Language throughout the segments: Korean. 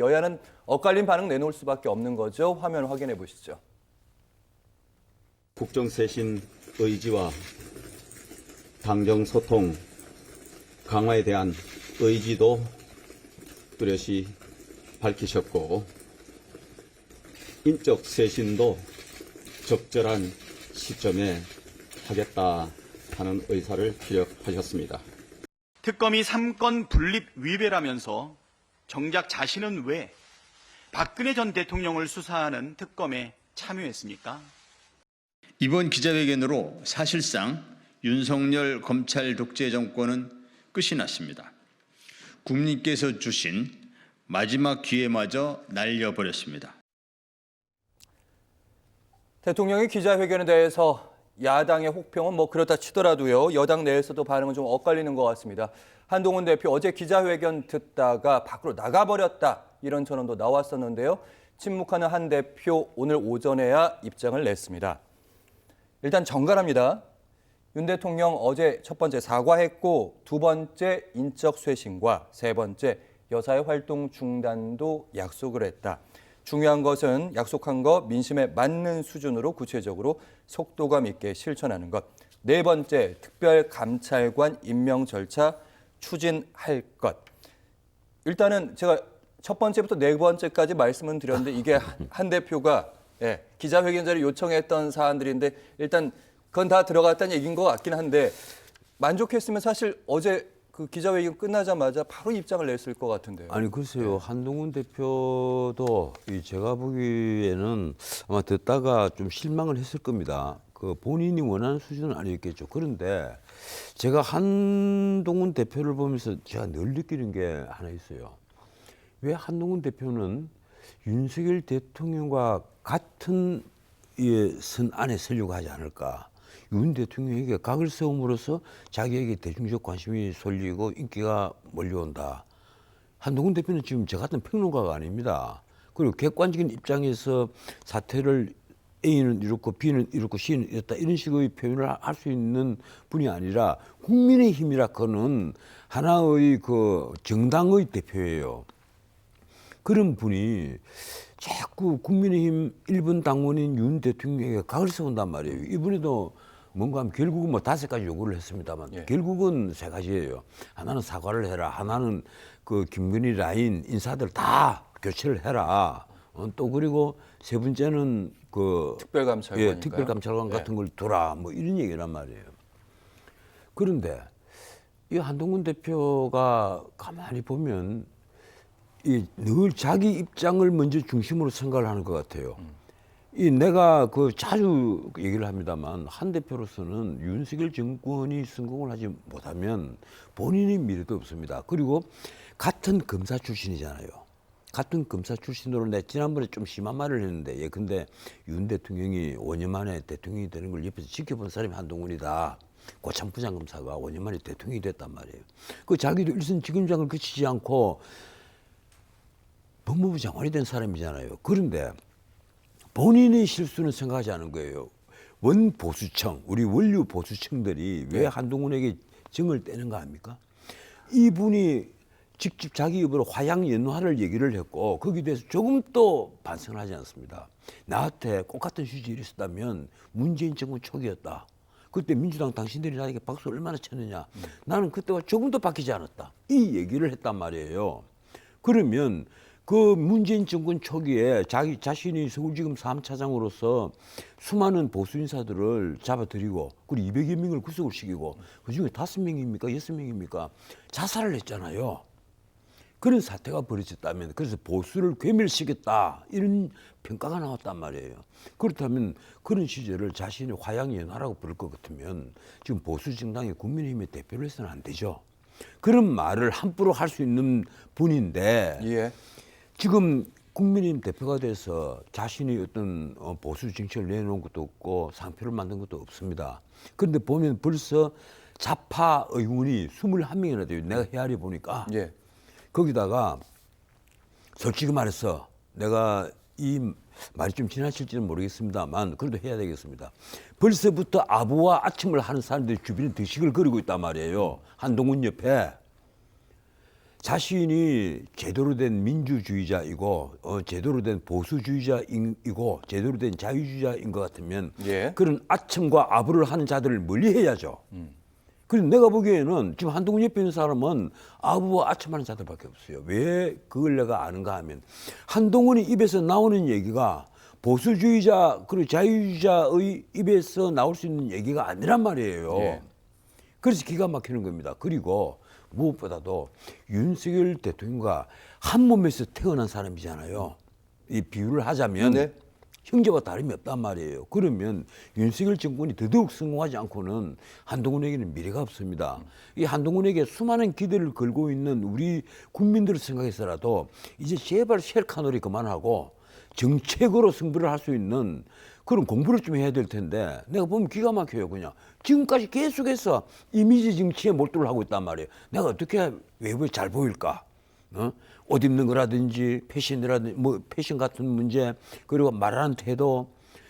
여야는 엇갈린 반응 내놓을 수밖에 없는 거죠. 화면 확인해 보시죠. 국정쇄신 의지와 당정소통 강화에 대한 의지도 뚜렷이 밝히셨고 인적 쇄신도 적절한 시점에 하겠다 하는 의사를 피력하셨습니다. 특검이 3건 분립 위배라면서 정작 자신은 왜 박근혜 전 대통령을 수사하는 특검에 참여했습니까? 이번 기자회견으로 사실상 윤석열 검찰 독재 정권은 끝이 났습니다. 국민께서 주신 마지막 기회마저 날려버렸습니다. 대통령의 기자회견에 대해서 야당의 혹평은 그렇다 치더라도요. 여당 내에서도 반응은 좀 엇갈리는 것 같습니다. 한동훈 대표 어제 기자회견 듣다가 밖으로 나가버렸다 이런 전언도 나왔었는데요. 침묵하는 한 대표 오늘 오전에야 입장을 냈습니다. 일단 정갈합니다. 윤 대통령 어제 첫 번째 사과했고 두 번째 인적 쇄신과 세 번째 여사의 활동 중단도 약속을 했다. 중요한 것은 약속한 거 민심에 맞는 수준으로 구체적으로 속도감 있게 실천하는 것. 네 번째 특별감찰관 임명 절차 추진할 것. 일단은 제가 첫 번째부터 네 번째까지 말씀을 드렸는데 이게 한 대표가 기자회견 자리 요청했던 사안들인데 일단 그건 다 들어갔다는 얘기인 것 같긴 한데 만족했으면 사실 어제 그 기자회견 끝나자마자 바로 입장을 냈을 것 같은데요. 아니 글쎄요. 한동훈 대표도 제가 보기에는 아마 듣다가 좀 실망을 했을 겁니다. 그 본인이 원하는 수준은 아니었겠죠. 그런데 제가 한동훈 대표를 보면서 제가 늘 느끼는 게 하나 있어요. 왜 한동훈 대표는 윤석열 대통령과 같은 선 안에 서려고 하지 않을까? 윤 대통령에게 각을 세움으로써 자기에게 대중적 관심이 쏠리고 인기가 몰려온다. 한동훈 대표는 지금 저 같은 평론가가 아닙니다. 그리고 객관적인 입장에서 사태를 A는 이렇고 B는 이렇고 C는 이렇다 이런 식의 표현을 할 수 있는 분이 아니라 국민의힘이라고는 하나의 그 정당의 대표예요. 그런 분이 자꾸 국민의힘 1번 당원인 윤 대통령에게 각을 세운단 말이에요. 이번에도 뭔가 하면 결국은 5가지 요구를 했습니다만 결국은 3가지예요. 하나는 사과를 해라. 하나는 그 김건희 라인 인사들 다 교체를 해라. 또 그리고 세 번째는 그 특별감찰관 같은 걸 두라. 이런 얘기란 말이에요. 그런데 이 한동훈 대표가 가만히 보면 늘 자기 입장을 먼저 중심으로 생각을 하는 것 같아요. 내가 자주 얘기를 합니다만 한 대표로서는 윤석열 정권이 성공을 하지 못하면 본인의 미래도 없습니다. 그리고 같은 검사 출신이잖아요. 같은 검사 출신으로 내가 지난번에 좀 심한 말을 했는데 근데 윤 대통령이 5년 만에 대통령이 되는 걸 옆에서 지켜본 사람이 한동훈이다. 고참 부장검사가 5년 만에 대통령이 됐단 말이에요. 자기도 일선 지검장을 거치지 않고 법무부 장관이 된 사람이잖아요. 그런데 본인의 실수는 생각하지 않은 거예요. 원보수청, 우리 원류 보수청들이 왜 한동훈에게 정을 떼는가 합니까? 이분이 직접 자기 입으로 화양연화를 얘기를 했고 거기에 대해서 조금 또 반성을 하지 않습니다. 나한테 똑같은 휴지를 있었다면 문재인 정권 초기였다. 그때 민주당 당신들이 나에게 박수 얼마나 쳤느냐. 나는 그때와 조금도 바뀌지 않았다. 이 얘기를 했단 말이에요. 그러면 그 문재인 정권 초기에 자기 자신이 서울지검 3차장으로서 수많은 보수 인사들을 잡아들이고 그리고 200여 명을 구속을 시키고 그중에 5명입니까? 6명입니까? 자살을 했잖아요. 그런 사태가 벌어졌다면 그래서 보수를 괴멸시켰다 이런 평가가 나왔단 말이에요. 그렇다면 그런 시절을 자신이 화양연화라고 부를 것 같으면 지금 보수 정당의 국민의힘의 대표를 해서는 안 되죠. 그런 말을 함부로 할 수 있는 분인데 지금 국민의힘 대표가 돼서 자신이 어떤 보수 정책을 내놓은 것도 없고 상표를 만든 것도 없습니다. 그런데 보면 벌써 좌파 의원이 21명이나 돼요. 내가 헤아려 보니까. 거기다가 솔직히 말해서 내가 이 말이 좀 지나칠지는 모르겠습니다만 그래도 해야 되겠습니다. 벌써부터 아부와 아침을 하는 사람들이 주변에 득식을 거리고 있단 말이에요. 한동훈 옆에. 자신이 제대로 된 민주주의자이고 제대로 된 보수주의자이고 제대로 된 자유주의자인 것 같으면 예. 그런 아첨과 아부를 하는 자들을 멀리해야죠. 그래서 내가 보기에는 지금 한동훈 옆에 있는 사람은 아부와 아첨하는 자들밖에 없어요. 왜 그걸 내가 아는가 하면 한동훈이 입에서 나오는 얘기가 보수주의자 그리고 자유주의자의 입에서 나올 수 있는 얘기가 아니란 말이에요. 예. 그래서 기가 막히는 겁니다. 그리고 무엇보다도 윤석열 대통령과 한 몸에서 태어난 사람이잖아요. 이 비유를 하자면 네. 형제와 다름이 없단 말이에요. 그러면 윤석열 정권이 더더욱 성공하지 않고는 한동훈에게는 미래가 없습니다. 이 한동훈에게 수많은 기대를 걸고 있는 우리 국민들을 생각해서라도 이제 제발 셀카놀이 그만하고 정책으로 승부를 할 수 있는 그런 공부를 좀 해야 될 텐데 내가 보면 기가 막혀요. 그냥 지금까지 계속해서 이미지 정치에 몰두를 하고 있단 말이에요. 내가 어떻게 외부에 잘 보일까? 옷 입는 거라든지 패션이라든지 뭐 패션 같은 문제 그리고 말하는 태도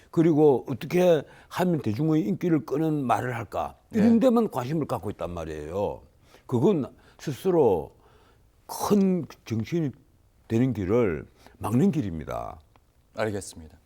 그리고 어떻게 하면 대중의 인기를 끄는 말을 할까 이런 데만 관심을 갖고 있단 말이에요. 그건 스스로 큰 정치인이 되는 길을 막는 길입니다. 알겠습니다.